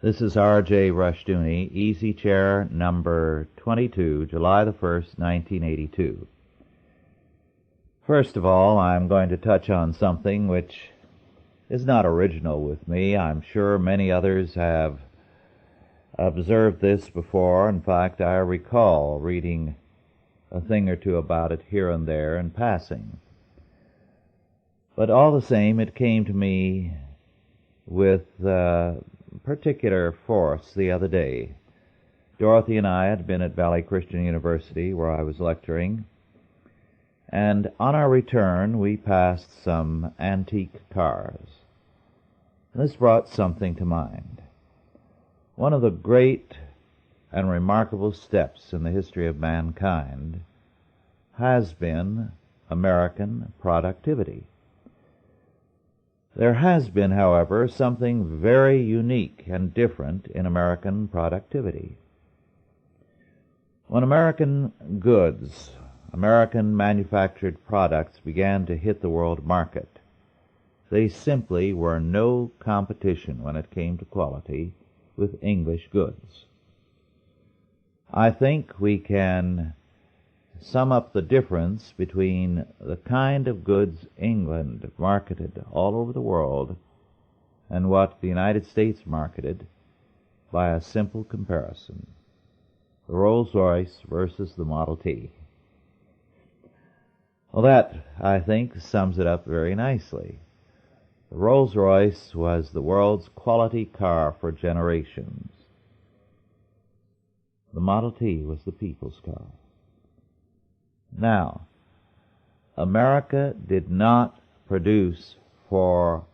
This is R.J. Rushdoony, Easy Chair number 22, July the 1st, 1982. First of all, I'm going to touch on something which is not original with me. I'm sure many others have observed this before. In fact, I recall reading a thing or two about it here and there in passing. But all the same, it came to me with particular force the other day. Dorothy and I had been at Valley Christian University, where I was lecturing, and on our return we passed some antique cars. This brought something to mind. One of the great and remarkable steps in the history of mankind has been American productivity. There has been, however, something very unique and different in American productivity. When American goods, American manufactured products began to hit the world market, they simply were no competition when it came to quality with English goods. I think we can sum up the difference between the kind of goods England marketed all over the world and what the United States marketed by a simple comparison: the Rolls-Royce versus the Model T. Well, that, I think, sums it up very nicely. The Rolls-Royce was the world's quality car for generations. The Model T was the people's car. Now, America did not produce for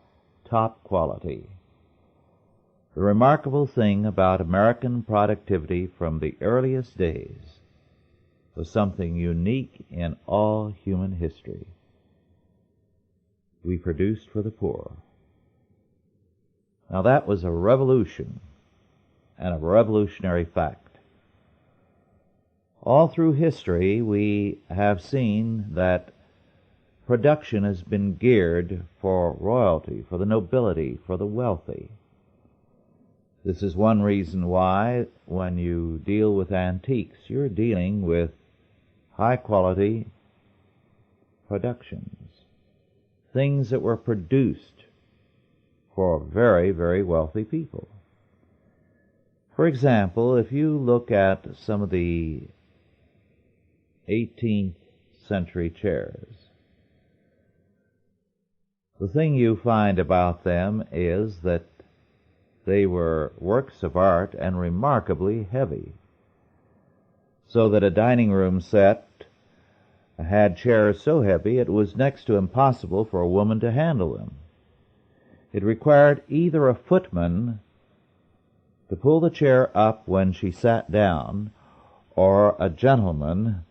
top quality. The remarkable thing about American productivity from the earliest days was something unique in all human history. We produced for the poor. Now that was a revolution, and a revolutionary fact. All through history, we have seen that production has been geared for royalty, for the nobility, for the wealthy. This is one reason why, when you deal with antiques, you're dealing with high-quality productions, things that were produced for very, very wealthy people. For example, if you look at some of the 18th century chairs, the thing you find about them is that they were works of art and remarkably heavy, so that a dining room set had chairs so heavy it was next to impossible for a woman to handle them. It required either a footman to pull the chair up when she sat down, or a gentleman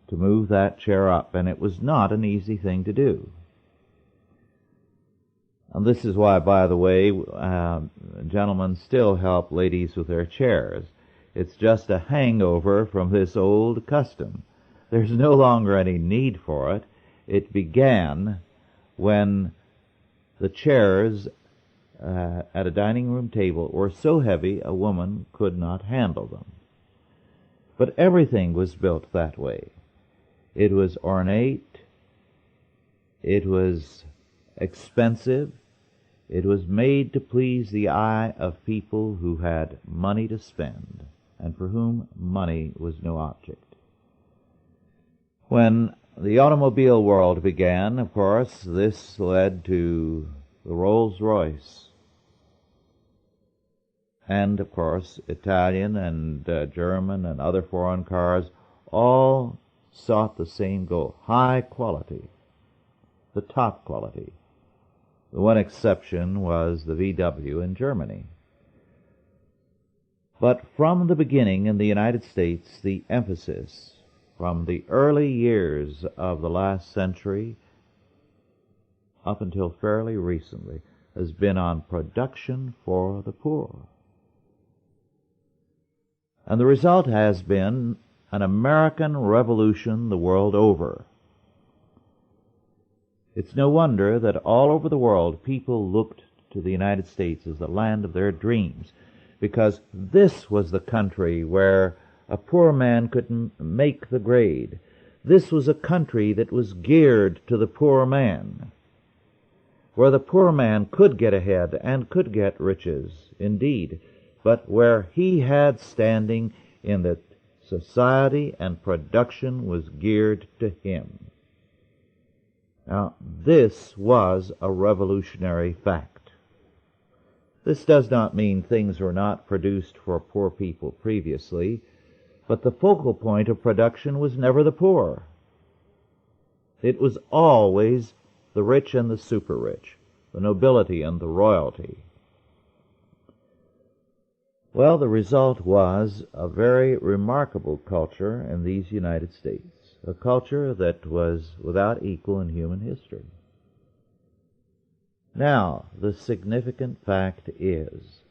to move that chair up, and it was not an easy thing to do. And this is why, by the way, gentlemen still help ladies with their chairs. It's just a hangover from this old custom. There's no longer any need for it. It began when the chairs at a dining room table were so heavy a woman could not handle them. But everything was built that way. It was ornate, it was expensive, it was made to please the eye of people who had money to spend, and for whom money was no object. When the automobile world began, of course, this led to the Rolls-Royce, and, of course, Italian and German and other foreign cars all sought the same goal: high quality, the top quality. The one exception was the VW in Germany. But from the beginning in the United States, the emphasis from the early years of the last century up until fairly recently has been on production for the poor. And the result has been an American revolution the world over. It's no wonder that all over the world people looked to the United States as the land of their dreams, because this was the country where a poor man could make the grade. This was a country that was geared to the poor man, where the poor man could get ahead and could get riches, indeed, but where he had standing in that society and production was geared to him. Now, this was a revolutionary fact. This does not mean things were not produced for poor people previously, but the focal point of production was never the poor. It was always the rich and the super-rich, the nobility and the royalty. Well, the result was a very remarkable culture in these United States, a culture that was without equal in human history. Now, the significant fact is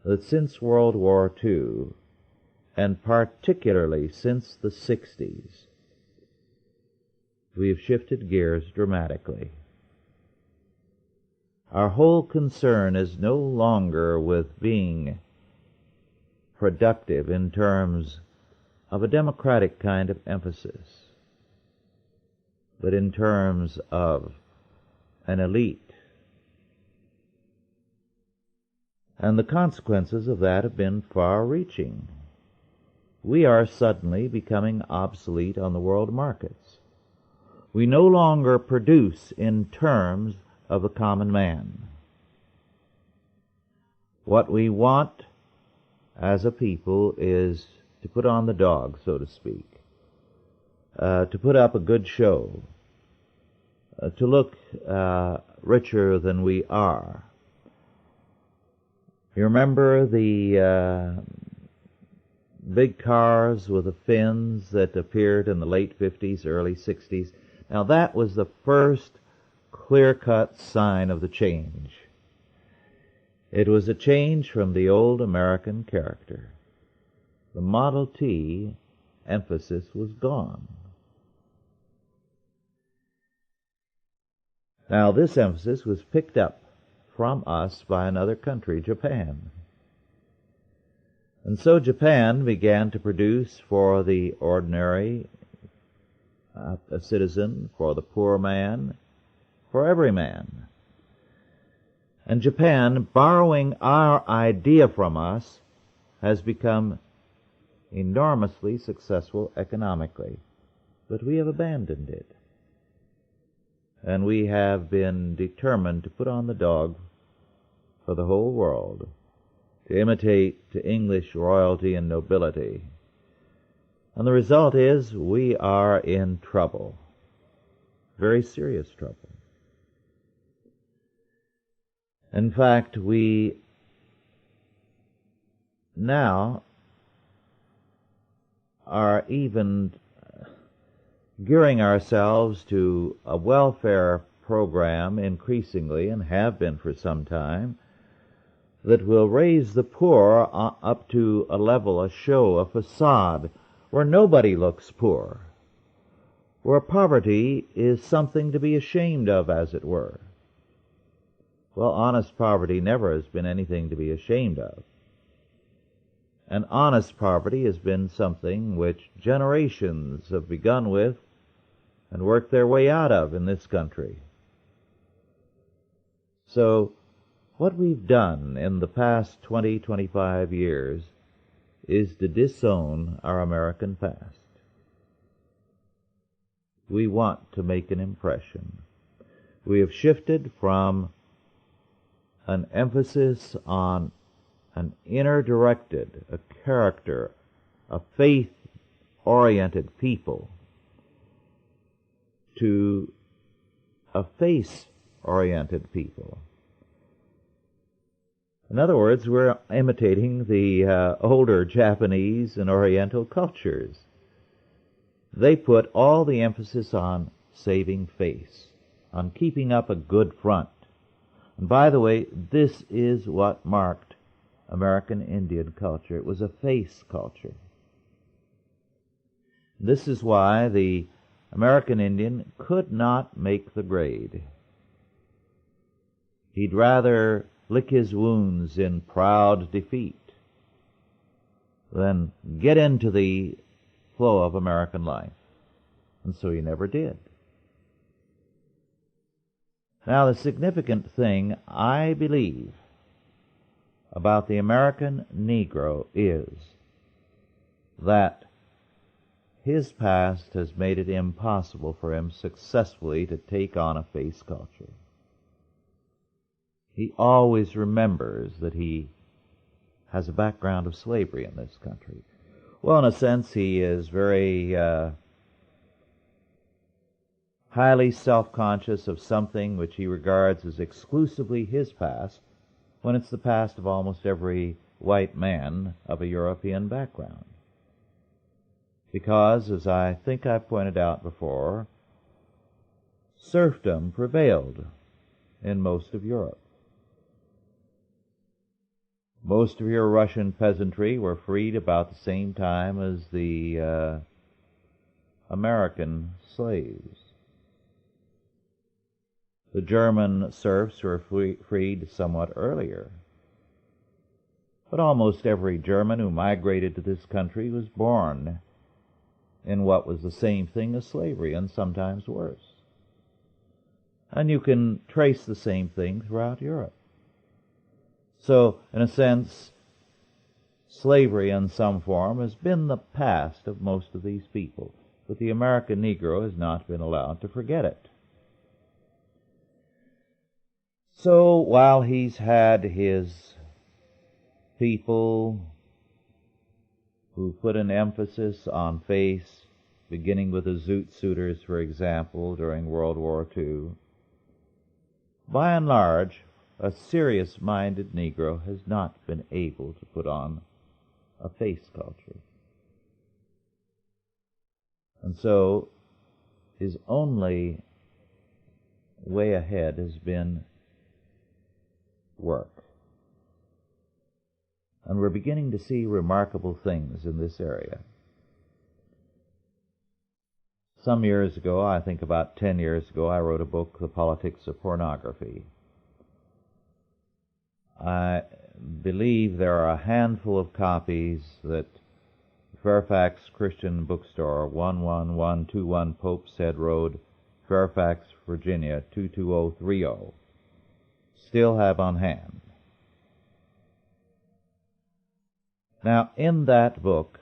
that since World War II, and particularly since the 60s, we have shifted gears dramatically. Our whole concern is no longer with being productive in terms of a democratic kind of emphasis, but in terms of an elite. And the consequences of that have been far-reaching. We are suddenly becoming obsolete on the world markets. We no longer produce in terms of the common man. What we want as a people is to put on the dog, so to speak, to put up a good show, to look richer than we are. You remember the big cars with the fins that appeared in the late 50s, early 60s? Now that was the first clear-cut sign of the change. It was a change from the old American character. The Model T emphasis was gone. Now this emphasis was picked up from us by another country, Japan. And so Japan began to produce for the ordinary citizen, for the poor man, for every man. And Japan, borrowing our idea from us, has become enormously successful economically. But we have abandoned it. And we have been determined to put on the dog for the whole world, to imitate the English royalty and nobility. And the result is we are in trouble, very serious trouble. In fact, we now are even gearing ourselves to a welfare program increasingly, and have been for some time, that will raise the poor up to a level, a show, a facade, where nobody looks poor, where poverty is something to be ashamed of, as it were. Well, honest poverty never has been anything to be ashamed of. And honest poverty has been something which generations have begun with and worked their way out of in this country. So, what we've done in the past 20, 25 years is to disown our American past. We want to make an impression. We have shifted from an emphasis on an inner-directed, a character, a faith-oriented people, to a face-oriented people. In other words, we're imitating the older Japanese and Oriental cultures. They put all the emphasis on saving face, on keeping up a good front. And by the way, this is what marked American Indian culture. It was a face culture. This is why the American Indian could not make the grade. He'd rather lick his wounds in proud defeat than get into the flow of American life. And so he never did. Now, the significant thing, I believe, about the American Negro is that his past has made it impossible for him successfully to take on a face culture. He always remembers that he has a background of slavery in this country. Well, in a sense, he is very highly self-conscious of something which he regards as exclusively his past, when it's the past of almost every white man of a European background. Because, as I think I've pointed out before, serfdom prevailed in most of Europe. Most of your Russian peasantry were freed about the same time as the American slaves. The German serfs were freed somewhat earlier. But almost every German who migrated to this country was born in what was the same thing as slavery, and sometimes worse. And you can trace the same thing throughout Europe. So, in a sense, slavery in some form has been the past of most of these people, but the American Negro has not been allowed to forget it. So, while he's had his people who put an emphasis on face, beginning with the Zoot Suiters, for example, during World War II, by and large, a serious-minded Negro has not been able to put on a face culture. And so his only way ahead has been work. And we're beginning to see remarkable things in this area. Some years ago, I think about 10 years ago, I wrote a book, The Politics of Pornography. I believe there are a handful of copies that Fairfax Christian Bookstore, 11121 Pope's Head Road, Fairfax, Virginia, 22030, still have on hand. Now, in that book,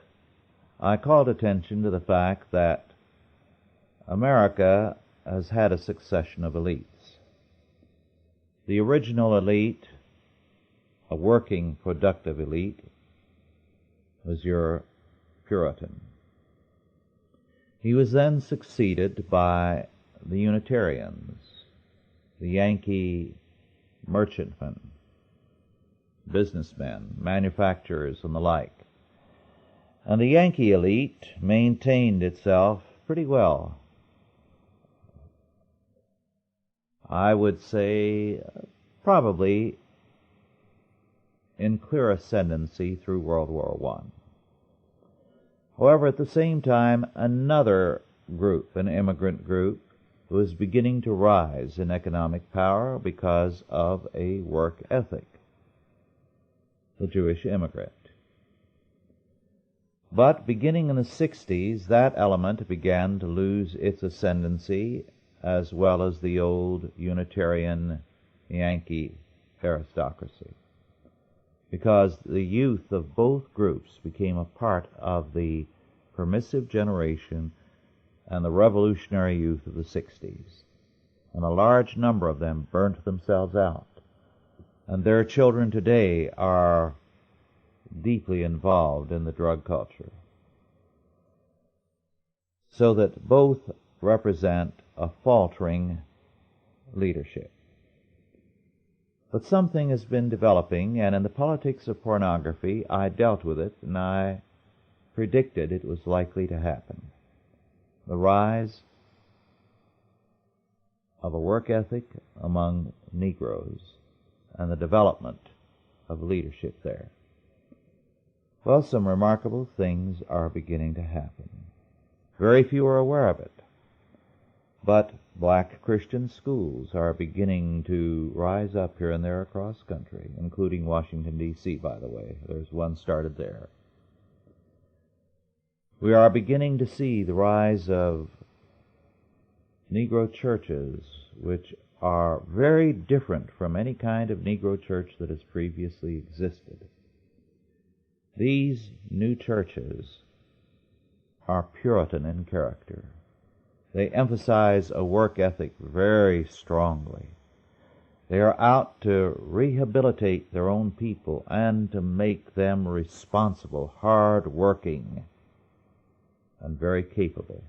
I called attention to the fact that America has had a succession of elites. The original elite, a working, productive elite, was your Puritan. He was then succeeded by the Unitarians, the Yankee merchantmen, businessmen, manufacturers, and the like. And the Yankee elite maintained itself pretty well. I would say probably in clear ascendancy through World War I. However, at the same time, another group, an immigrant group, was beginning to rise in economic power because of a work ethic, the Jewish immigrant. But beginning in the 60s, that element began to lose its ascendancy, as well as the old Unitarian Yankee aristocracy, because the youth of both groups became a part of the permissive generation and the revolutionary youth of the 60s. And a large number of them burnt themselves out. And their children today are deeply involved in the drug culture. So that both represent a faltering leadership. But something has been developing, and in the politics of pornography, I dealt with it, and I predicted it was likely to happen. The rise of a work ethic among Negroes and the development of leadership there. Well, some remarkable things are beginning to happen. Very few are aware of it. But black Christian schools are beginning to rise up here and there across country, including Washington, D.C., by the way. There's one started there. We are beginning to see the rise of Negro churches, which are very different from any kind of Negro church that has previously existed. These new churches are Puritan in character. They emphasize a work ethic very strongly. They are out to rehabilitate their own people and to make them responsible, hard-working, and very capable.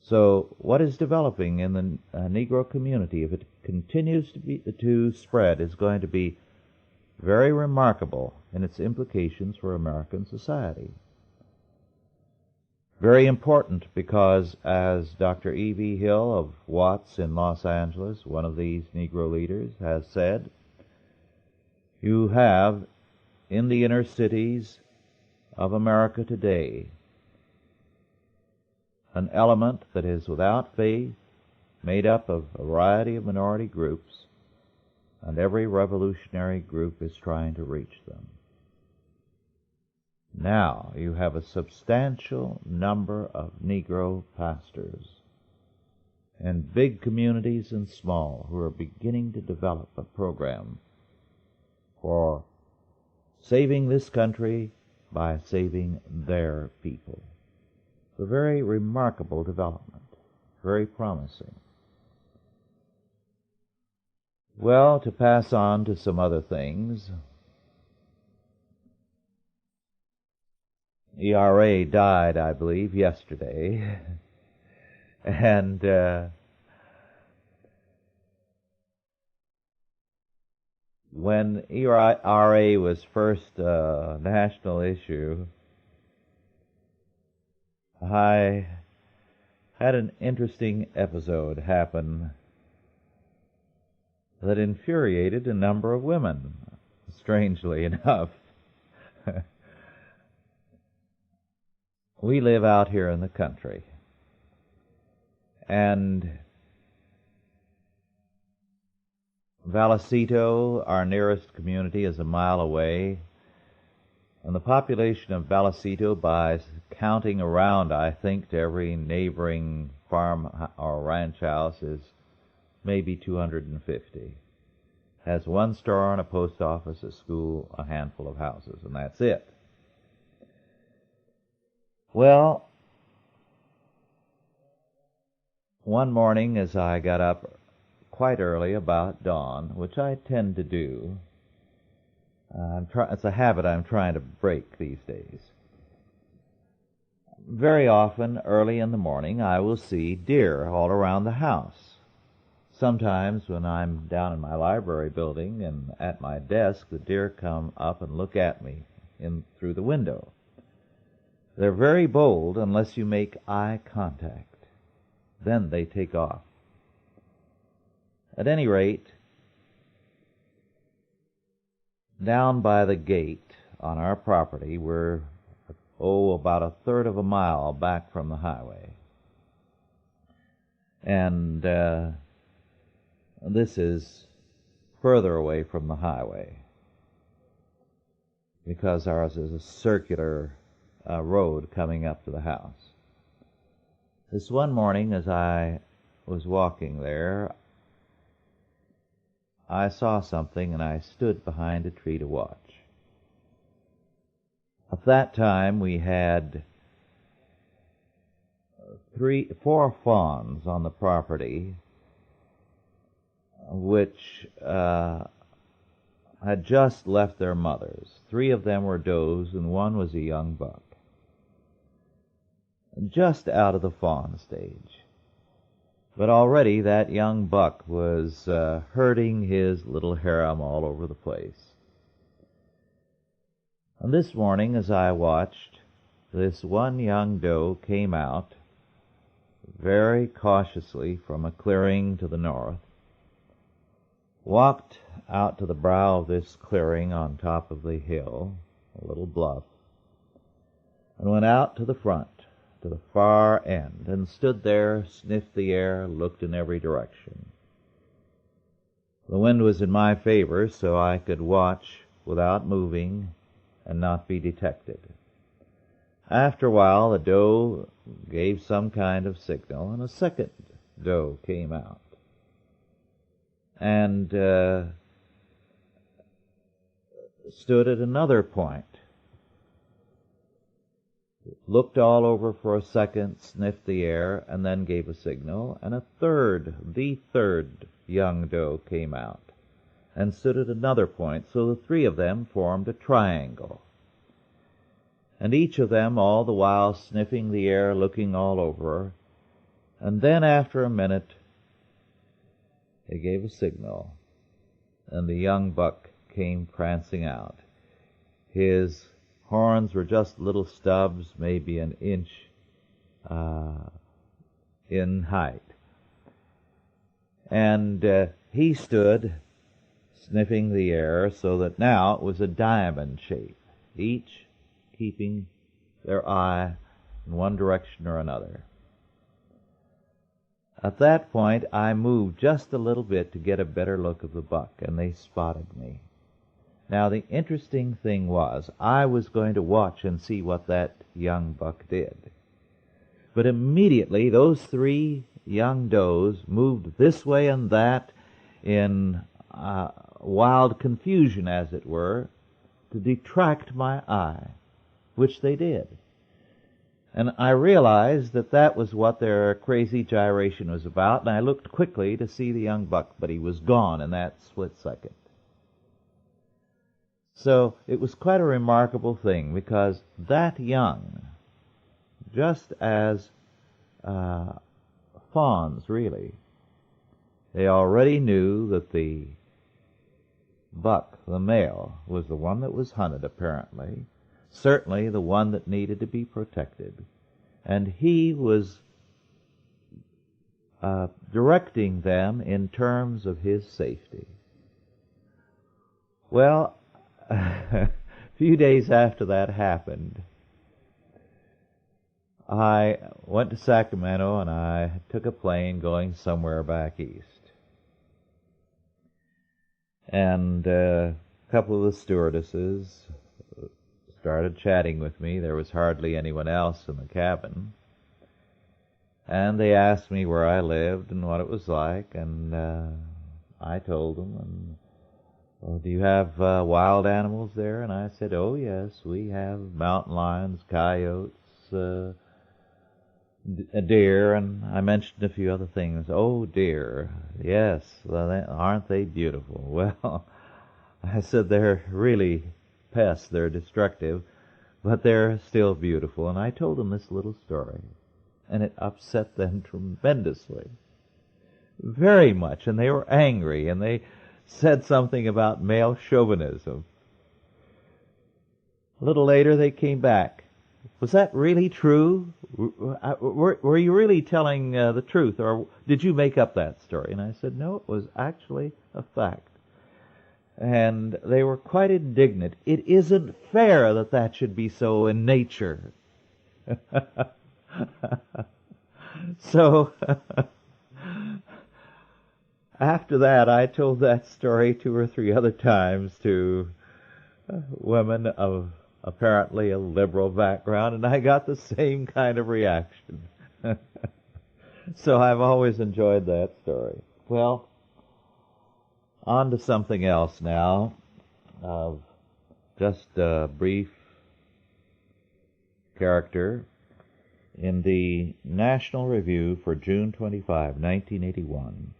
So what is developing in the Negro community, if it continues to spread, is going to be very remarkable in its implications for American society. Very important because, as Dr. E.V. Hill of Watts in Los Angeles, one of these Negro leaders, has said, you have in the inner cities of America today an element that is without faith, made up of a variety of minority groups, and every revolutionary group is trying to reach them. Now you have a substantial number of Negro pastors in big communities and small who are beginning to develop a program for saving this country by saving their people. It's a very remarkable development, very promising. Well, to pass on to some other things, ERA died, I believe, yesterday, and when ERA was first a national issue, I had an interesting episode happen that infuriated a number of women, strangely enough. We live out here in the country, and Vallecito, our nearest community, is a mile away, and the population of Vallecito, by counting around, I think, to every neighboring farm or ranch house, is maybe 250. Has one store and a post office, a school, a handful of houses, and that's it. Well, one morning as I got up quite early, about dawn, which I tend to do, it's a habit I'm trying to break these days. Very often, early in the morning, I will see deer all around the house. Sometimes when I'm down in my library building and at my desk, the deer come up and look at me through the window. They're very bold unless you make eye contact. Then they take off. At any rate, down by the gate on our property, we're, about a third of a mile back from the highway. And this is further away from the highway because ours is a circular road coming up to the house. This one morning, as I was walking there, I saw something, and I stood behind a tree to watch. At that time, we had 4 fawns on the property, which had just left their mothers. 3 of them were does, and 1 was a young buck, just out of the fawn stage. But already that young buck was herding his little harem all over the place. And this morning, as I watched, this one young doe came out very cautiously from a clearing to the north, walked out to the brow of this clearing on top of the hill, a little bluff, and went out to the front to the far end and stood there, sniffed the air, looked in every direction. The wind was in my favor, so I could watch without moving and not be detected. After a while, the doe gave some kind of signal, and a second doe came out. And stood at another point. Looked all over for a second, sniffed the air, and then gave a signal, and the third young doe came out and stood at another point, so the three of them formed a triangle. And each of them all the while sniffing the air, looking all over, and then after a minute they gave a signal, and the young buck came prancing out. His horns were just little stubs, maybe an inch in height. And he stood sniffing the air so that now it was a diamond shape, each keeping their eye in one direction or another. At that point, I moved just a little bit to get a better look of the buck, and they spotted me. Now, the interesting thing was, I was going to watch and see what that young buck did. But immediately, those three young does moved this way and that in wild confusion, as it were, to detract my eye, which they did. And I realized that that was what their crazy gyration was about, and I looked quickly to see the young buck, but he was gone in that split second. So it was quite a remarkable thing, because that young, just as fawns really, they already knew that the buck, the male, was the one that was hunted, apparently, certainly the one that needed to be protected. And he was directing them in terms of his safety. Well, a few days after that happened, I went to Sacramento and I took a plane going somewhere back east. And a couple of the stewardesses started chatting with me. There was hardly anyone else in the cabin. And they asked me where I lived and what it was like, and I told them, and "Oh, do you have wild animals there?" And I said, "Oh, yes, we have mountain lions, coyotes, a deer," and I mentioned a few other things. "Oh, deer, yes, well, aren't they beautiful?" Well, I said, "They're really pests, they're destructive, but they're still beautiful." And I told them this little story, and it upset them tremendously, very much, and they were angry, and they said something about male chauvinism. A little later they came back. "Was that really true? Were you really telling the truth, or did you make up that story?" And I said, "No, it was actually a fact." And they were quite indignant. "It isn't fair that that should be so in nature." So, after that, I told that story 2 or 3 other times to women of apparently a liberal background, and I got the same kind of reaction. So I've always enjoyed that story. Well, on to something else now, of just a brief character. In the National Review for June 25, 1981,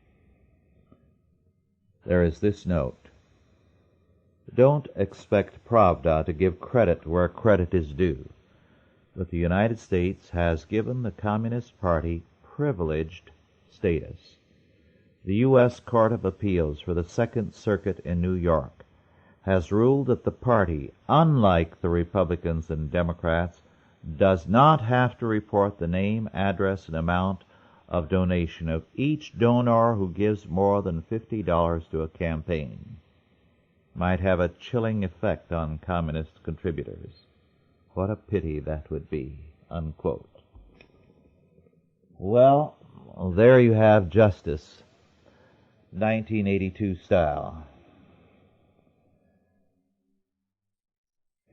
there is this note: "Don't expect Pravda to give credit where credit is due, but the United States has given the Communist Party privileged status. The U.S. Court of Appeals for the Second Circuit in New York has ruled that the party, unlike the Republicans and Democrats, does not have to report the name, address, and amount of donation of each donor who gives more than $50 to a campaign. Might have a chilling effect on communist contributors. What a pity that would be," unquote. Well, there you have justice, 1982 style.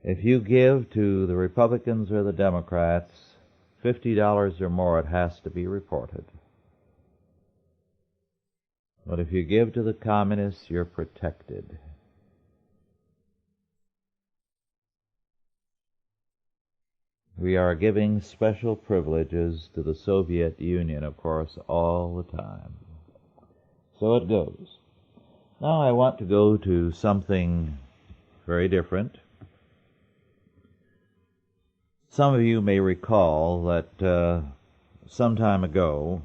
If you give to the Republicans or the Democrats $50 or more, it has to be reported. But if you give to the communists, you're protected. We are giving special privileges to the Soviet Union, of course, all the time. So it goes. Now I want to go to something very different. Some of you may recall that some time ago,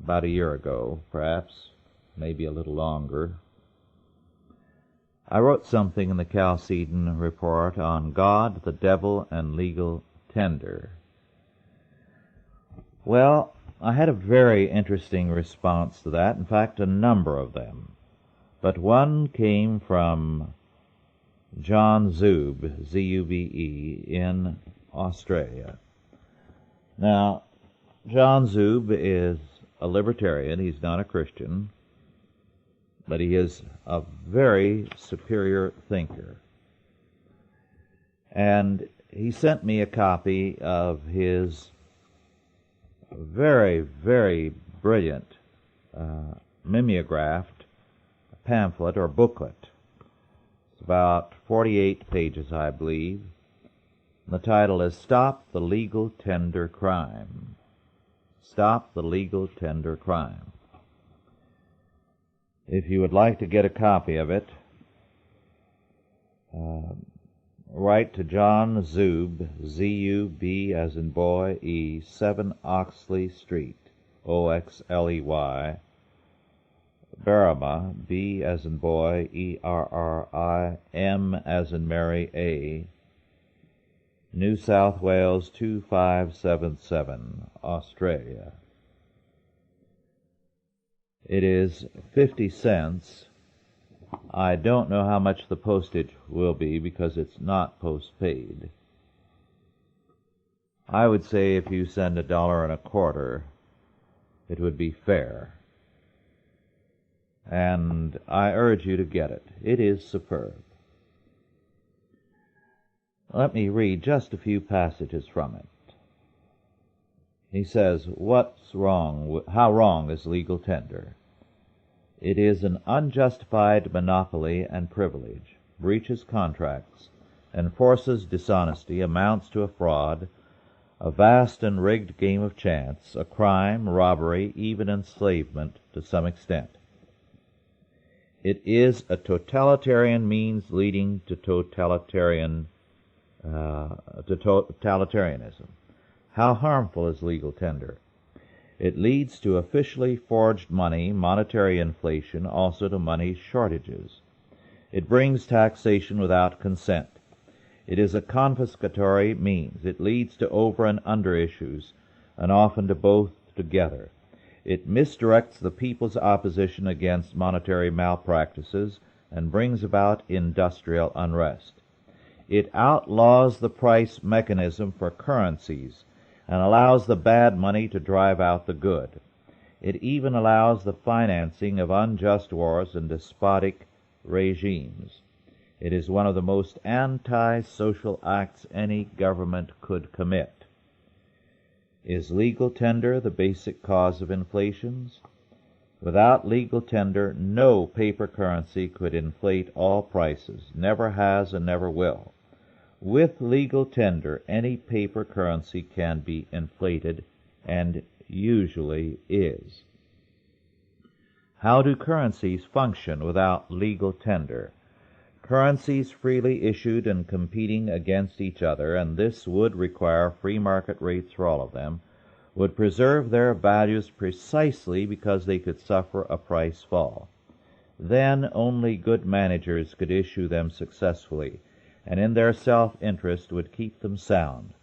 about a year ago, perhaps, maybe a little longer, I wrote something in the Chalcedon Report on God, the Devil, and legal tender. Well, I had a very interesting response to that, in fact, a number of them. But one came from John Zube, Z-U-B-E, in Australia. Now, John Zube is a libertarian. He's not a Christian, but he is a very superior thinker. And he sent me a copy of his very, very brilliant mimeographed pamphlet or booklet. It's about 48 pages, I believe. The title is Stop the Legal Tender Crime. Stop the Legal Tender Crime. If you would like to get a copy of it, write to John Zube, Z-U-B as in boy, E, 7 Oxley Street, O-X-L-E-Y, Berrima, B as in boy, E-R-R-I-M as in Mary, A, New South Wales 2577, Australia. It is 50 cents. I don't know how much the postage will be because it's not postpaid. I would say if you send $1.25, it would be fair. And I urge you to get it. It is superb. Let me read just a few passages from it. He says, what's wrong? How wrong is legal tender? It is an unjustified monopoly and privilege, breaches contracts, enforces dishonesty, amounts to a fraud, a vast and rigged game of chance, a crime, robbery, even enslavement to some extent. It is a totalitarian means leading to totalitarianism. How harmful is legal tender? It leads to officially forged money, monetary inflation, also to money shortages. It brings taxation without consent. It is a confiscatory means. It leads to over and under issues, and often to both together. It misdirects the people's opposition against monetary malpractices and brings about industrial unrest. It outlaws the price mechanism for currencies and allows the bad money to drive out the good. It even allows the financing of unjust wars and despotic regimes. It is one of the most anti-social acts any government could commit. Is legal tender the basic cause of inflations? Without legal tender, no paper currency could inflate all prices, never has and never will. With legal tender, any paper currency can be inflated, and usually is. How do currencies function without legal tender? Currencies freely issued and competing against each other, and this would require free market rates for all of them, would preserve their values precisely because they could suffer a price fall. Then only good managers could issue them successfully, and in their self-interest would keep them sound.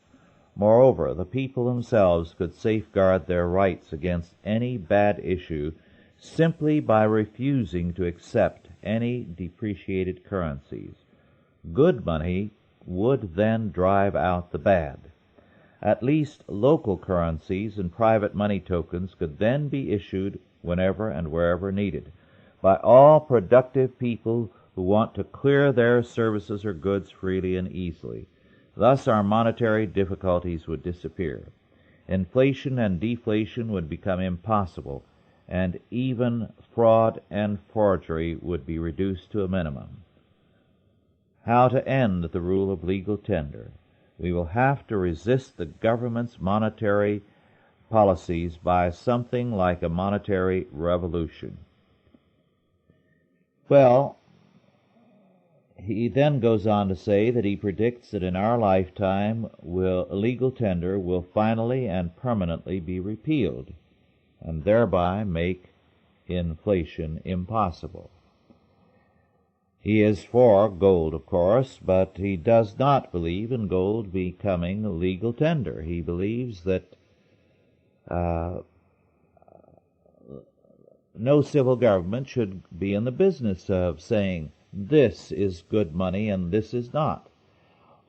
Moreover, the people themselves could safeguard their rights against any bad issue simply by refusing to accept any depreciated currencies. Good money would then drive out the bad. At least local currencies and private money tokens could then be issued whenever and wherever needed by all productive people who want to clear their services or goods freely and easily. Thus our monetary difficulties would disappear. Inflation and deflation would become impossible, and even fraud and forgery would be reduced to a minimum. How to end the rule of legal tender? We will have to resist the government's monetary policies by something like a monetary revolution. Well, he then goes on to say that he predicts that in our lifetime legal tender will finally and permanently be repealed, and thereby make inflation impossible. He is for gold, of course, but he does not believe in gold becoming legal tender. He believes that no civil government should be in the business of saying this is good money and this is not.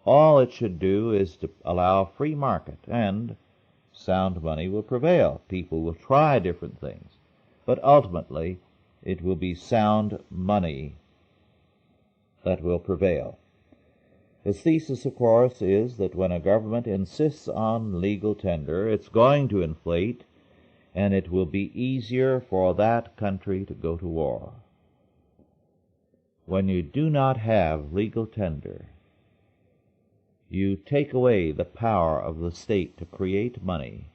All it should do is to allow a free market, and sound money will prevail. People will try different things, but ultimately it will be sound money that will prevail. His thesis, of course, is that when a government insists on legal tender, it's going to inflate, and it will be easier for that country to go to war. When you do not have legal tender, you take away the power of the state to create money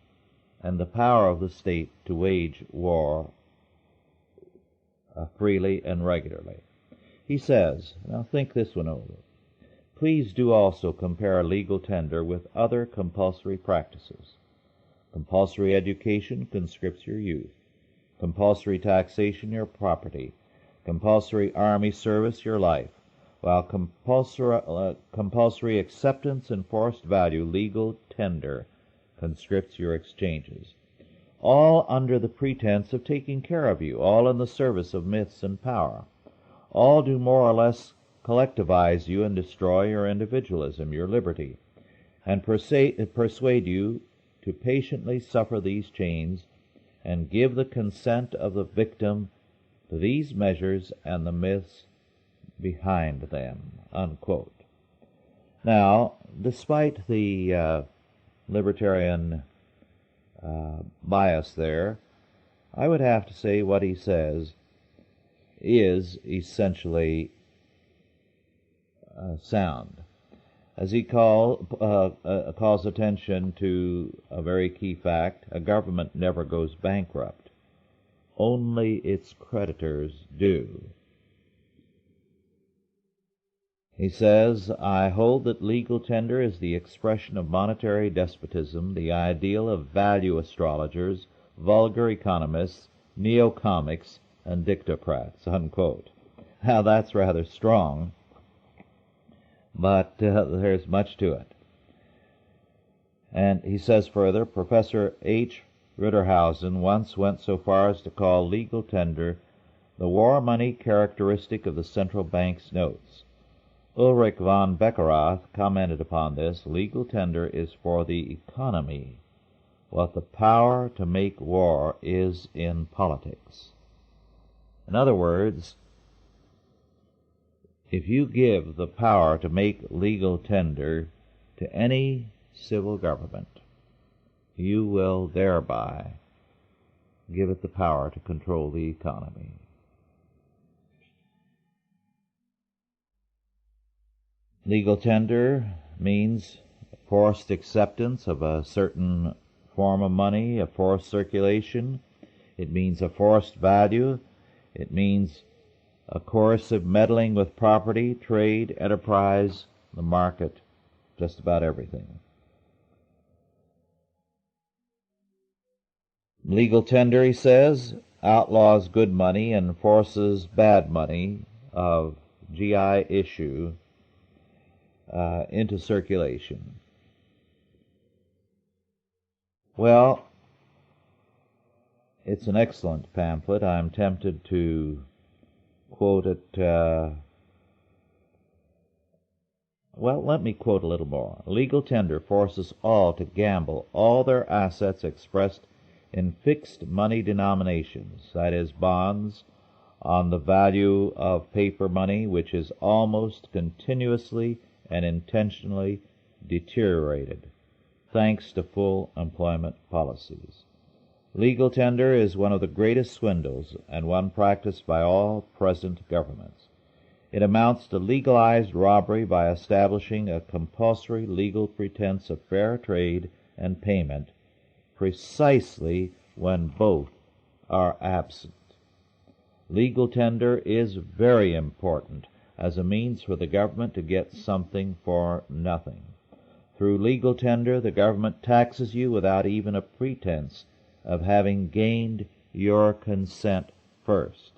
and the power of the state to wage war freely and regularly. He says, now think this one over, please do also compare legal tender with other compulsory practices. Compulsory education conscripts your youth. Compulsory taxation your property. Compulsory army service your life. While compulsory acceptance and forced value, legal tender, conscripts your exchanges. All under the pretense of taking care of you, all in the service of myths and power. All do more or less collectivize you and destroy your individualism, your liberty, and persuade you to patiently suffer these chains and give the consent of the victim to these measures and the myths behind them, unquote. Now, despite the libertarian bias there, I would have to say what he says is essentially sound. As he calls attention to a very key fact, a government never goes bankrupt. Only its creditors do. He says, I hold that legal tender is the expression of monetary despotism, the ideal of value astrologers, vulgar economists, neo-comics, and dictocrats, unquote. Now that's rather strong, but there's much to it. And he says further, Professor H. Ritterhausen once went so far as to call legal tender the war money characteristic of the central bank's notes. Ulrich von Beckerath commented upon this, legal tender is for the economy what the power to make war is in politics. In other words, if you give the power to make legal tender to any civil government, you will thereby give it the power to control the economy. Legal tender means forced acceptance of a certain form of money, a forced circulation. It means a forced value. It means a coercive meddling with property, trade, enterprise, the market, just about everything. Legal tender, he says, outlaws good money and forces bad money of GI issue into circulation. Well, it's an excellent pamphlet. I'm tempted to quote it Well, let me quote a little more. Legal tender forces all to gamble all their assets expressed in fixed money denominations, that is, bonds, on the value of paper money, which is almost continuously and intentionally deteriorated, thanks to full employment policies. Legal tender is one of the greatest swindles, and one practiced by all present governments. It amounts to legalized robbery by establishing a compulsory legal pretense of fair trade and payment precisely when both are absent. Legal tender is very important as a means for the government to get something for nothing. Through legal tender, the government taxes you without even a pretense of having gained your consent first.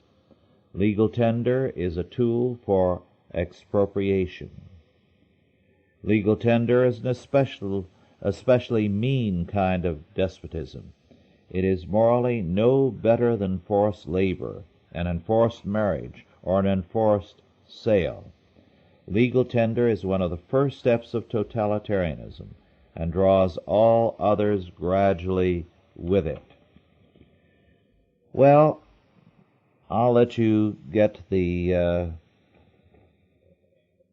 Legal tender is a tool for expropriation. Legal tender is an especially mean kind of despotism. It is morally no better than forced labor, an enforced marriage, or an enforced sale. Legal tender is one of the first steps of totalitarianism and draws all others gradually with it. Well, I'll let you get the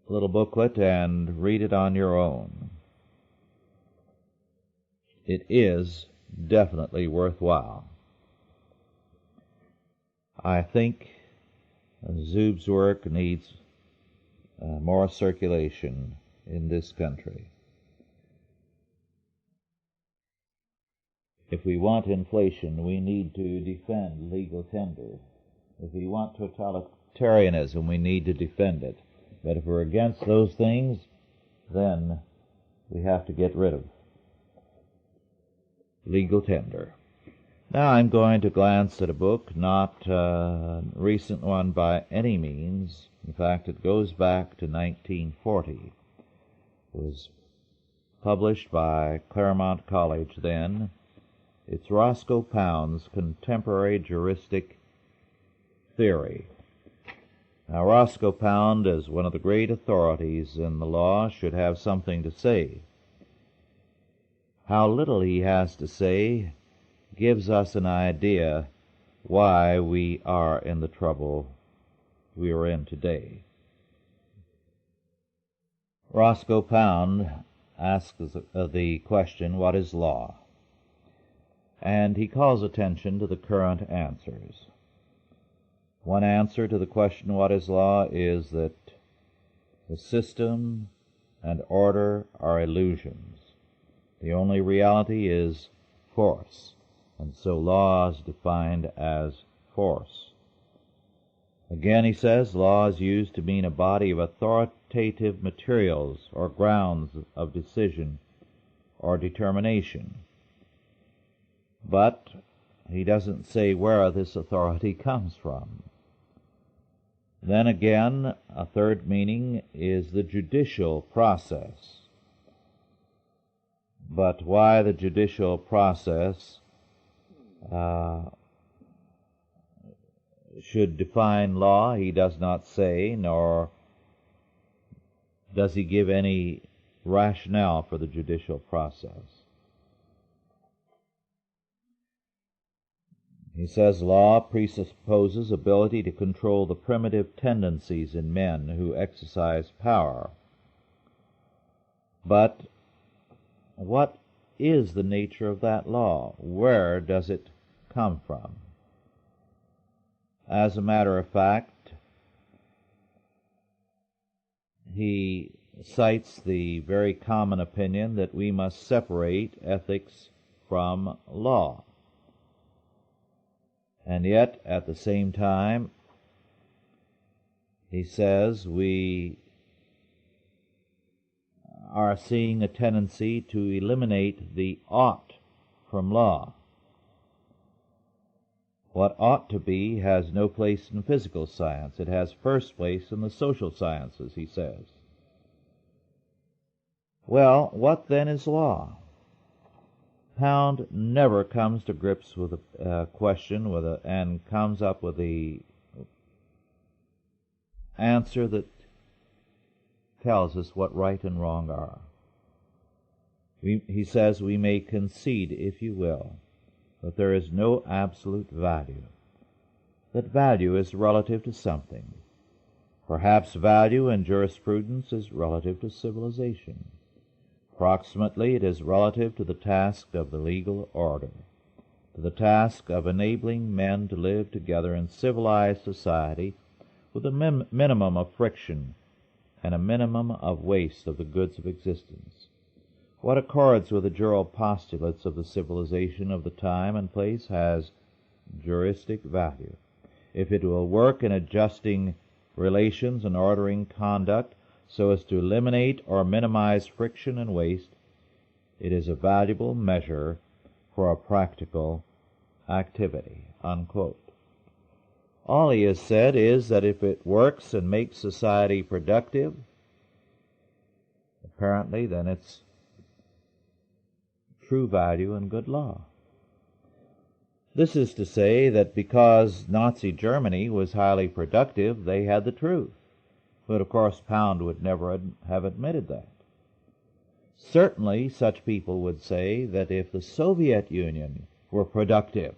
little booklet and read it on your own. It is definitely worthwhile. I think Zub's work needs more circulation in this country. If we want inflation, we need to defend legal tender. If we want totalitarianism, we need to defend it. But if we're against those things, then we have to get rid of legal tender. Now I'm going to glance at a book, not a recent one by any means. In fact, it goes back to 1940. It was published by Claremont College then. It's Roscoe Pound's Contemporary Juristic Theory. Now, Roscoe Pound, as one of the great authorities in the law, should have something to say. How little he has to say gives us an idea why we are in the trouble we are in today. Roscoe Pound asks the question, what is law? And he calls attention to the current answers. One answer to the question, what is law, is that the system and order are illusions. The only reality is force, and so law is defined as force. Again, he says, law is used to mean a body of authoritative materials or grounds of decision or determination. But he doesn't say where this authority comes from. Then again, a third meaning is the judicial process. But why the judicial process should define law, he does not say, nor does he give any rationale for the judicial process. He says law presupposes ability to control the primitive tendencies in men who exercise power. But what is the nature of that law? Where does it come from? As a matter of fact, he cites the very common opinion that we must separate ethics from law. And yet, at the same time, he says we are seeing a tendency to eliminate the ought from law. What ought to be has no place in physical science. It has first place in the social sciences, he says. Well, what then is law? Pound never comes to grips with a question and comes up with the answer that tells us what right and wrong are. He says we may concede, if you will, that there is no absolute value, that value is relative to something. Perhaps value in jurisprudence is relative to civilization. Approximately, it is relative to the task of the legal order, to the task of enabling men to live together in civilized society with a minimum of friction and a minimum of waste of the goods of existence. What accords with the general postulates of the civilization of the time and place has juristic value. If it will work in adjusting relations and ordering conduct so as to eliminate or minimize friction and waste, it is a valuable measure for a practical activity." Unquote. All he has said is that if it works and makes society productive, apparently then it's true value and good law. This is to say that because Nazi Germany was highly productive, they had the truth. But of course Pound would never have admitted that. Certainly such people would say that if the Soviet Union were productive,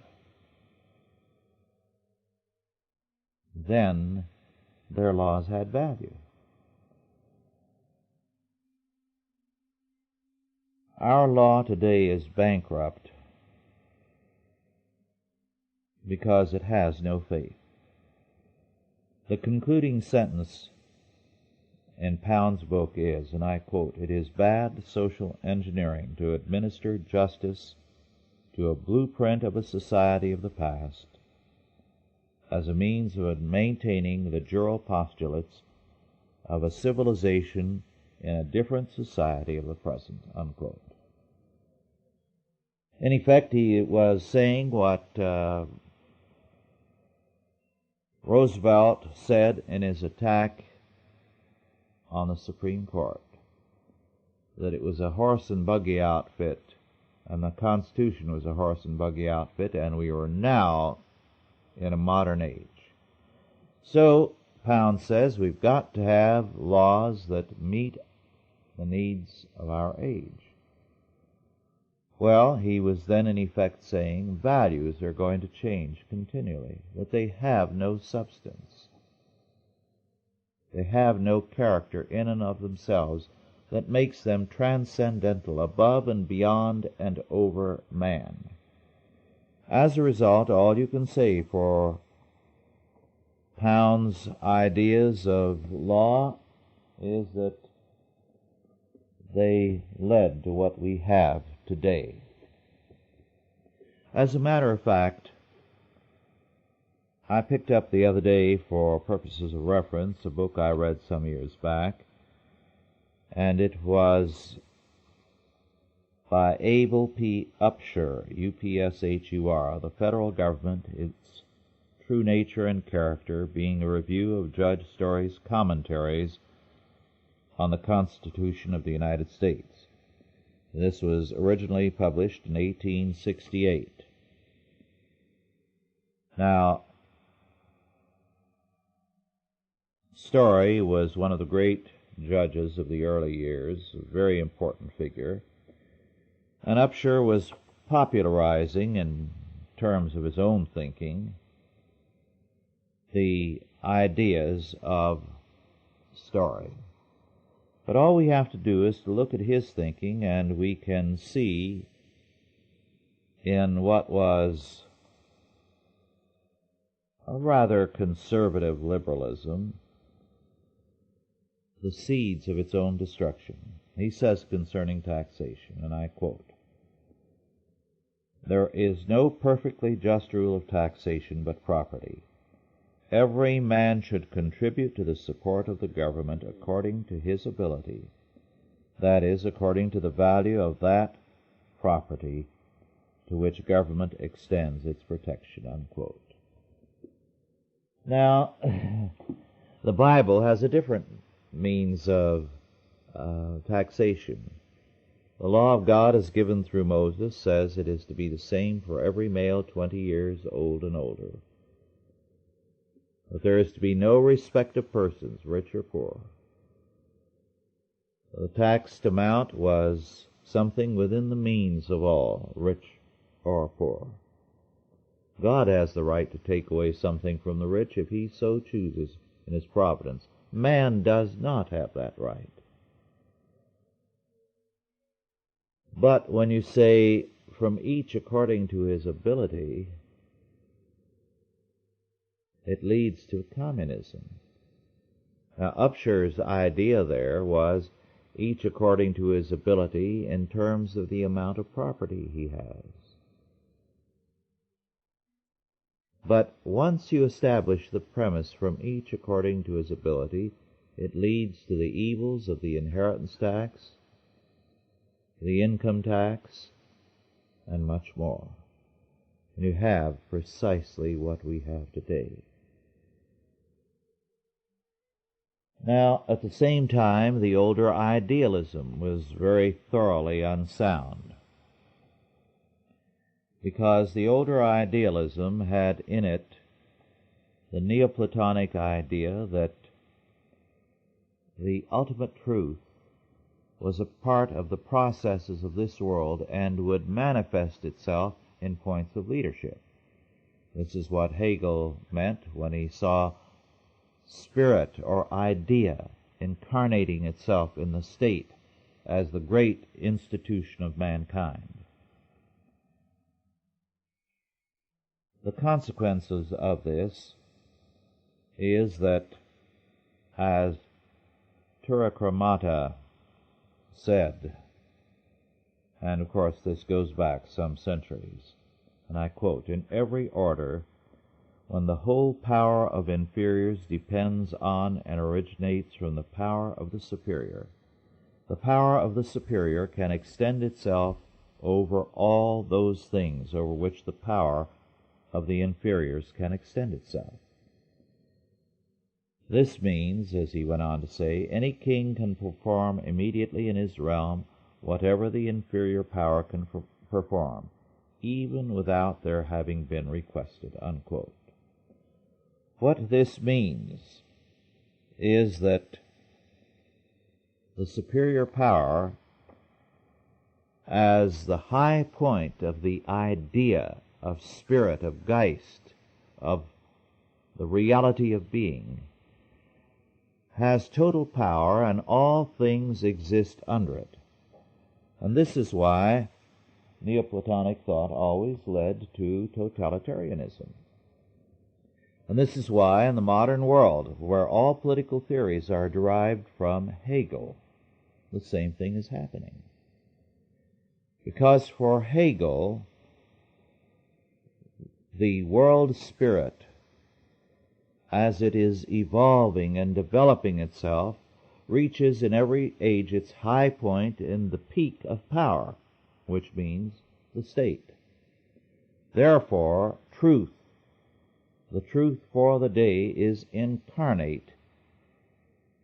then their laws had value. Our law today is bankrupt because it has no faith. The concluding sentence in Pound's book is, and I quote, "It is bad social engineering to administer justice to a blueprint of a society of the past as a means of maintaining the general postulates of a civilization in a different society of the present." Unquote. In effect, he was saying what Roosevelt said in his attack on the Supreme Court, that it was a horse and buggy outfit, and the Constitution was a horse and buggy outfit, and we are now in a modern age. So, Pound says, we've got to have laws that meet the needs of our age. Well, he was then in effect saying values are going to change continually, that they have no substance. They have no character in and of themselves that makes them transcendental, above and beyond and over man. As a result, all you can say for Pound's ideas of law is that they led to what we have today. As a matter of fact, I picked up the other day, for purposes of reference, a book I read some years back, and it was by Abel P. Upshur, U-P-S-H-U-R, "The Federal Government, Its True Nature and Character," being a review of Judge Story's commentaries on the Constitution of the United States. This was originally published in 1868. Now, Story was one of the great judges of the early years, a very important figure, and Upshur was popularizing, in terms of his own thinking, the ideas of Story. But all we have to do is to look at his thinking, and we can see in what was a rather conservative liberalism the seeds of its own destruction. He says concerning taxation, and I quote, "There is no perfectly just rule of taxation but property. Every man should contribute to the support of the government according to his ability, that is, according to the value of that property to which government extends its protection." Unquote. Now, the Bible has a different means of taxation. The law of God, as given through Moses, says it is to be the same for every male 20 years old and older. That there is to be no respect of persons, rich or poor. The taxed amount was something within the means of all, rich or poor. God has the right to take away something from the rich if he so chooses in his providence. Man does not have that right. But when you say, from each according to his ability, it leads to communism. Now, Upsher's idea there was each according to his ability in terms of the amount of property he has. But once you establish the premise from each according to his ability, it leads to the evils of the inheritance tax, the income tax, and much more. And you have precisely what we have today. Now, at the same time, the older idealism was very thoroughly unsound, because the older idealism had in it the Neoplatonic idea that the ultimate truth was a part of the processes of this world and would manifest itself in points of leadership. This is what Hegel meant when he saw spirit or idea incarnating itself in the state as the great institution of mankind. The consequences of this is that, as Turacramata said, and of course this goes back some centuries, and I quote, "In every order, when the whole power of inferiors depends on and originates from the power of the superior, the power of the superior can extend itself over all those things over which the power of the inferiors can extend itself." This means, as he went on to say, any king can perform immediately in his realm whatever the inferior power can perform, even without their having been requested, unquote. What this means is that the superior power, as the high point of the idea of spirit, of Geist, of the reality of being, has total power and all things exist under it. And this is why Neoplatonic thought always led to totalitarianism. And this is why in the modern world, where all political theories are derived from Hegel, the same thing is happening. Because for Hegel, the world spirit, as it is evolving and developing itself, reaches in every age its high point in the peak of power, which means the state. Therefore, truth, the truth for the day, is incarnate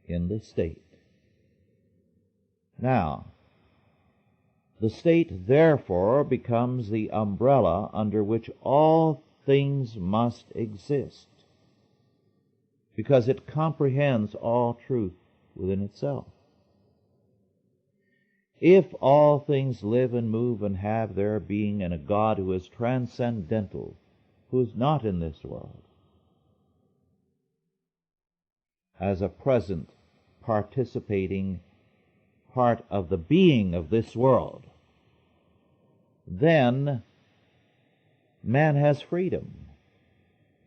in the state. Now, the state therefore becomes the umbrella under which all things must exist, because it comprehends all truth within itself. If all things live and move and have their being in a God who is transcendental, who is not in this world, as a present participating part of the being of this world, then man has freedom,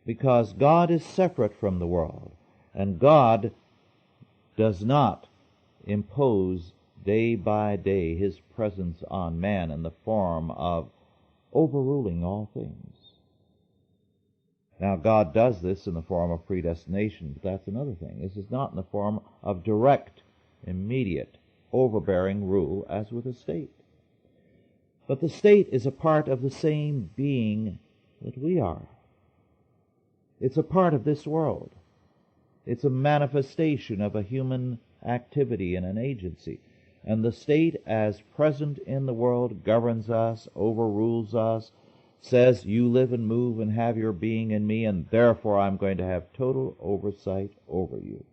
because God is separate from the world, and God does not impose day by day his presence on man in the form of overruling all things. Now, God does this in the form of predestination, but that's another thing. This is not in the form of direct, immediate, overbearing rule as with a state. But the state is a part of the same being that we are. It's a part of this world. It's a manifestation of a human activity and an agency. And the state, as present in the world, governs us, overrules us, says, you live and move and have your being in me, and therefore I'm going to have total oversight over you.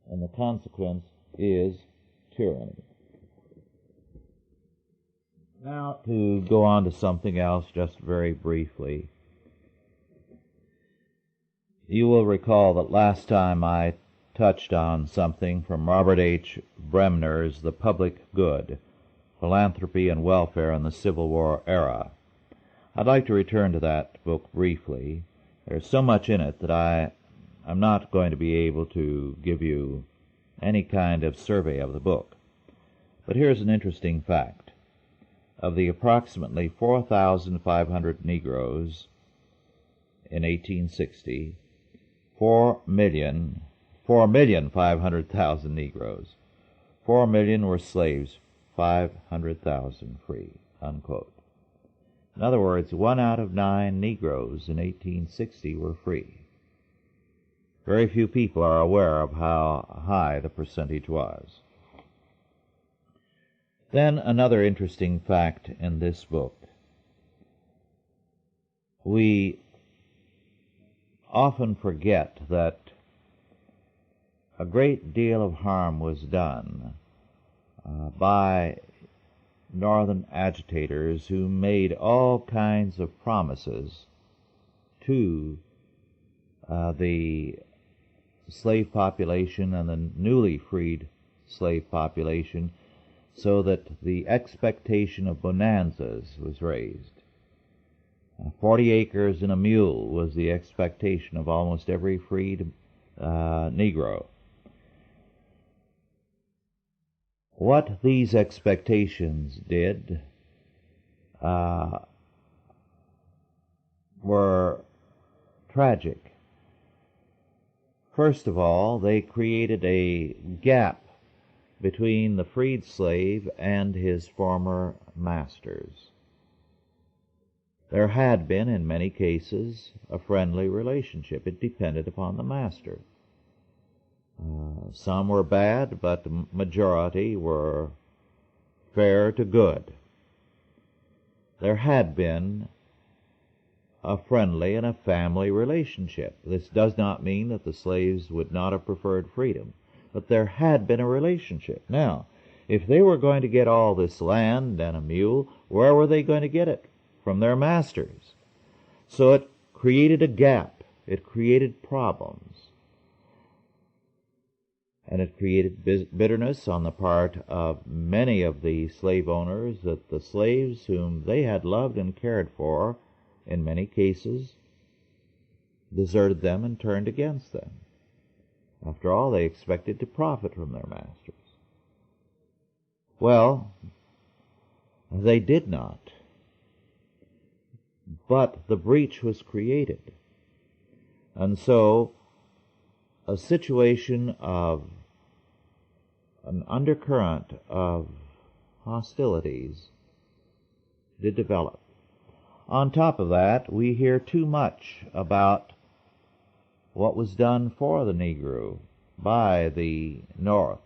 And the consequence is tyranny. Now, to go on to something else just very briefly, you will recall that last time I touched on something from Robert H. Bremner's The Public Good, Philanthropy and Welfare in the Civil War Era. I'd like to return to that book briefly. There's so much in it that I'm not going to be able to give you any kind of survey of the book. But here's an interesting fact. Of the approximately 4,500 Negroes in 1860, 4,500,000 Negroes, 4 million were slaves, 500,000 free, unquote. In other words, 1 out of 9 Negroes in 1860 were free. Very few people are aware of how high the percentage was. Then another interesting fact in this book. We often forget that a great deal of harm was done by Northern agitators who made all kinds of promises to the slave population and the newly freed slave population, so that the expectation of bonanzas was raised. 40 acres and a mule was the expectation of almost every freed Negro. What these expectations did were tragic. First of all, they created a gap between the freed slave and his former masters. There had been, in many cases, a friendly relationship. It depended upon the master. Some were bad, but the majority were fair to good. There had been a friendly and a family relationship. This does not mean that the slaves would not have preferred freedom, but there had been a relationship. Now, if they were going to get all this land and a mule, where were they going to get it? From their masters. So it created a gap. It created problems. And it created bitterness on the part of many of the slave owners that the slaves whom they had loved and cared for, in many cases, deserted them and turned against them. After all, they expected to profit from their masters. Well, they did not. But the breach was created. And so a situation of an undercurrent of hostilities did develop. On top of that, we hear too much about what was done for the Negro by the North,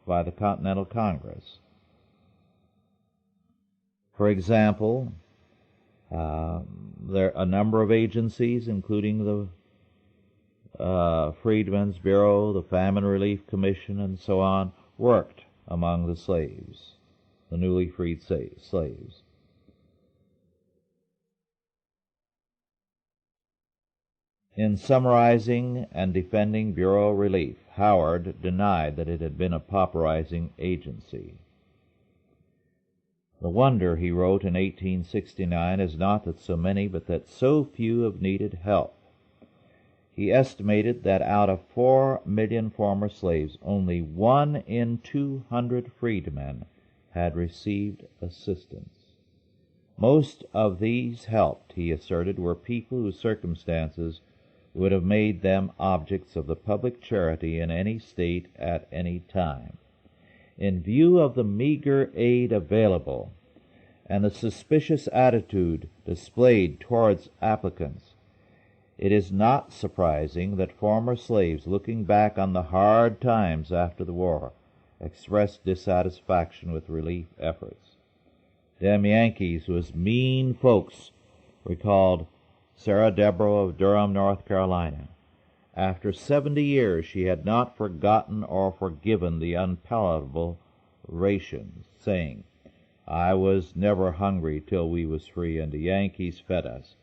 by the Continental Congress. For example, there a number of agencies, including the Freedmen's Bureau, the Famine Relief Commission, and so on, worked among the slaves, the newly freed slaves. In summarizing and defending Bureau relief, Howard denied that it had been a pauperizing agency. The wonder, he wrote in 1869, is not that so many, but that so few have needed help. He estimated that out of 4 million former slaves, only 1 in 200 freedmen had received assistance. Most of these helped, he asserted, were people whose circumstances would have made them objects of the public charity in any state at any time. In view of the meager aid available and the suspicious attitude displayed towards applicants, it is not surprising that former slaves, looking back on the hard times after the war, expressed dissatisfaction with relief efforts. Them Yankees was mean folks, recalled Sarah Deborah of Durham, North Carolina. After 70 years, she had not forgotten or forgiven the unpalatable rations, saying, "I was never hungry till we was free, and the Yankees fed us.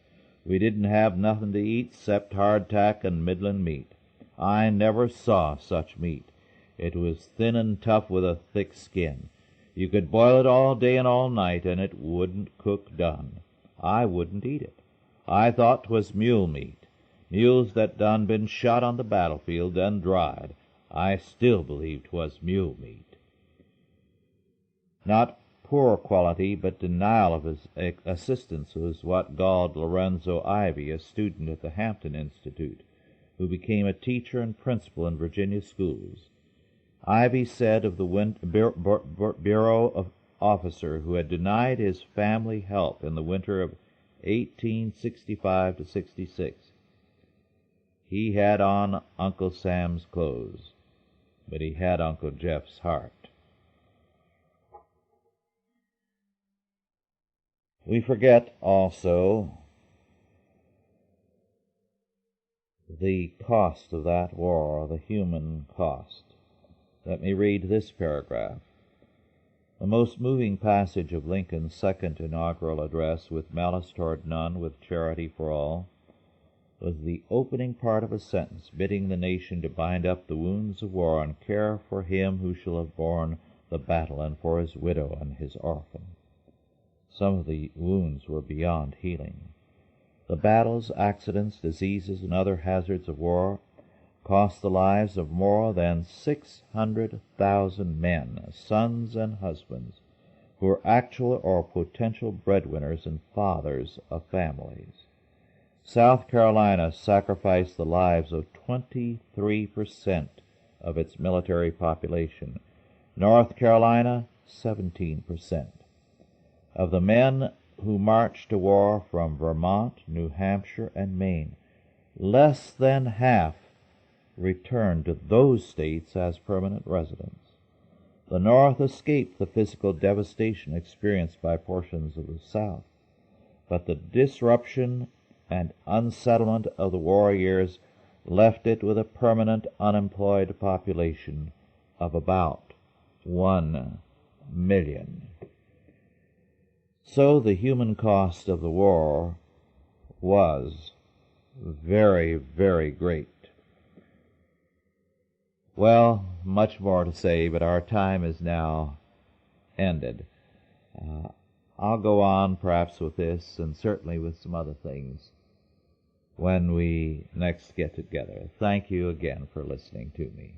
We didn't have nothing to eat 'cept hardtack and middlin' meat. I never saw such meat. It was thin and tough with a thick skin. You could boil it all day and all night, and it wouldn't cook done. I wouldn't eat it. I thought 'twas mule meat, mules that done been shot on the battlefield and dried. I still believe 'twas mule meat." Not poor quality, but denial of his assistance was what galled Lorenzo Ivy, a student at the Hampton Institute, who became a teacher and principal in Virginia schools. Ivy said of the bureau officer who had denied his family help in the winter of 1865 to 66, "He had on Uncle Sam's clothes, but he had Uncle Jeff's heart." We forget also the cost of that war, the human cost. Let me read this paragraph. The most moving passage of Lincoln's second inaugural address, "With malice toward none, with charity for all," was the opening part of a sentence bidding the nation to bind up the wounds of war and care for him who shall have borne the battle and for his widow and his orphan. Some of the wounds were beyond healing. The battles, accidents, diseases, and other hazards of war cost the lives of more than 600,000 men, sons and husbands, who were actual or potential breadwinners and fathers of families. South Carolina sacrificed the lives of 23% of its military population. North Carolina, 17%. Of the men who marched to war from Vermont, New Hampshire, and Maine, less than half returned to those states as permanent residents. The North escaped the physical devastation experienced by portions of the South, but the disruption and unsettlement of the war years left it with a permanent unemployed population of about 1 million. So the human cost of the war was very, very great. Well, much more to say, but our time is now ended. I'll go on perhaps with this, and certainly with some other things, when we next get together. Thank you again for listening to me.